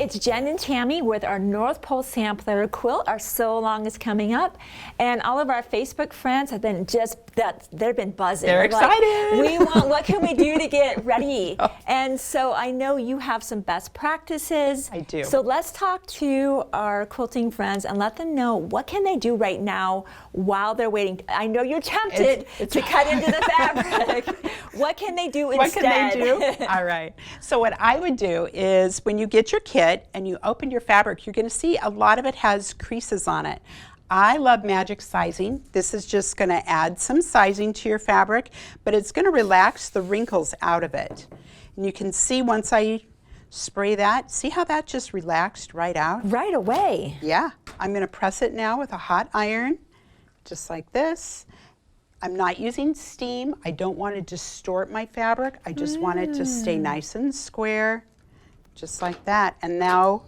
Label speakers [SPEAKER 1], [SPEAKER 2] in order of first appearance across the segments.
[SPEAKER 1] it's Jen and Tammy with our North Pole Sampler quilt. Our Sew Along is coming up, and all of our Facebook friends have been they've been buzzing.
[SPEAKER 2] They're excited.
[SPEAKER 1] Like, what can we do to get ready? And so I know you have some best practices.
[SPEAKER 2] I do.
[SPEAKER 1] So let's talk to our quilting friends and let them know what can they do right now while they're waiting. I know you're tempted to cut into the fabric. What can they do instead?
[SPEAKER 2] What can they do? All right. So what I would do is when you get your kit and you open your fabric, you're going to see a lot of it has creases on it. I love magic sizing. This is just going to add some sizing to your fabric, but it's going to relax the wrinkles out of it. And you can see once I spray that, see how that just relaxed right out?
[SPEAKER 1] Right away.
[SPEAKER 2] Yeah. I'm going to press it now with a hot iron, just like this. I'm not using steam. I don't want to distort my fabric. I just want it to stay nice and square, just like that. And now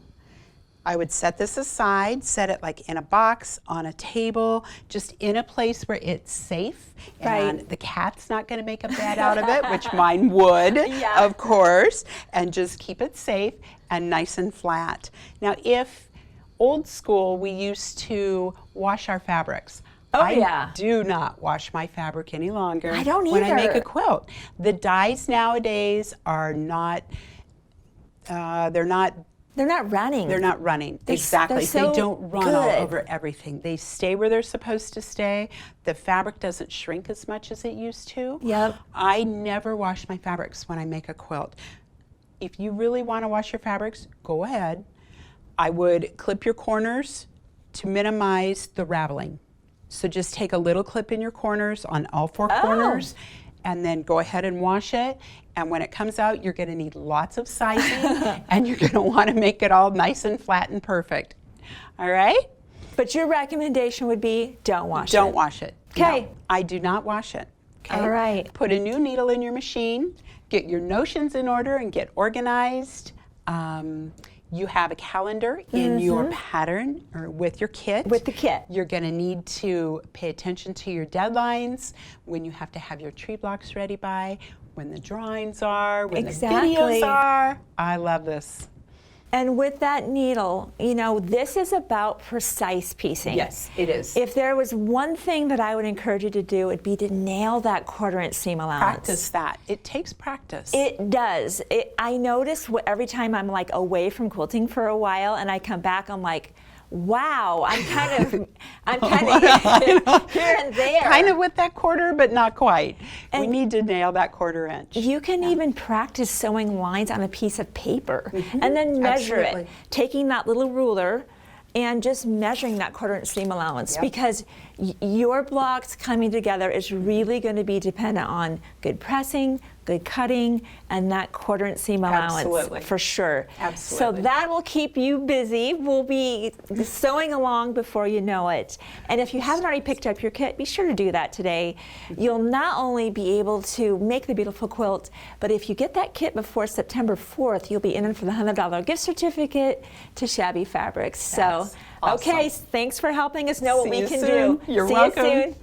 [SPEAKER 2] I would set this aside, set it like in a box, on a table, just in a place where it's safe.
[SPEAKER 1] Right.
[SPEAKER 2] And the cat's not going to make a bed out of it, which mine would,
[SPEAKER 1] Yeah.
[SPEAKER 2] of course. And just keep it safe and nice and flat. Now, if old school, we used to wash our fabrics. I do not wash my fabric any longer.
[SPEAKER 1] I don't
[SPEAKER 2] when I make
[SPEAKER 1] either.
[SPEAKER 2] a quilt. The dyes nowadays are not, they're not
[SPEAKER 1] running.
[SPEAKER 2] They're not running. Exactly.
[SPEAKER 1] so
[SPEAKER 2] they don't run all
[SPEAKER 1] good.
[SPEAKER 2] over everything. They stay where they're supposed to stay. The fabric doesn't shrink as much as it used to.
[SPEAKER 1] Yep.
[SPEAKER 2] I never wash my fabrics when I make a quilt. If you really want to wash your fabrics, go ahead. I would clip your corners to minimize the raveling. So just take a little clip in your corners on all four corners, and then go ahead and wash it. And when it comes out, you're going to need lots of sizing, and you're going to want to make it all nice and flat and perfect. All right?
[SPEAKER 1] But your recommendation would be don't wash it.
[SPEAKER 2] Don't wash it.
[SPEAKER 1] Okay.
[SPEAKER 2] No, I do not wash it. Okay?
[SPEAKER 1] All right.
[SPEAKER 2] Put a new needle in your machine, get your notions in order, and get organized. You have a calendar in your pattern or with your kit.
[SPEAKER 1] With the kit.
[SPEAKER 2] You're going to need to pay attention to your deadlines, when you have to have your tree blocks ready by, when the drawings are, when the videos are. I love this.
[SPEAKER 1] And with that needle, you know, this is about precise piecing.
[SPEAKER 2] Yes, it is.
[SPEAKER 1] If there was one thing that I would encourage you to do, it'd be to nail that 1/4 inch seam allowance.
[SPEAKER 2] Practice that. It takes practice.
[SPEAKER 1] It does. I notice every time I'm like away from quilting for a while and I come back, I'm like, wow, I'm kind of here and there.
[SPEAKER 2] Kind of with that 1/4, but not quite. We need to nail that 1/4 inch.
[SPEAKER 1] You can even practice sewing lines on a piece of paper and then measure
[SPEAKER 2] Absolutely.
[SPEAKER 1] it, taking that little ruler and just measuring that 1/4 inch seam allowance, because your blocks coming together is really going to be dependent on good pressing, good cutting, and that 1/4 inch seam allowance.
[SPEAKER 2] Absolutely.
[SPEAKER 1] For sure.
[SPEAKER 2] Absolutely.
[SPEAKER 1] So that will keep you busy. We'll be sewing along before you know it. And if you haven't already picked up your kit, be sure to do that today. You'll not only be able to make the beautiful quilt, but if you get that kit before September 4th, you'll be in for the $100 gift certificate to Shabby Fabrics. So,
[SPEAKER 2] awesome.
[SPEAKER 1] okay, thanks for helping us know what
[SPEAKER 2] See
[SPEAKER 1] we
[SPEAKER 2] you
[SPEAKER 1] can
[SPEAKER 2] soon.
[SPEAKER 1] do.
[SPEAKER 2] You're
[SPEAKER 1] See
[SPEAKER 2] welcome.
[SPEAKER 1] you soon.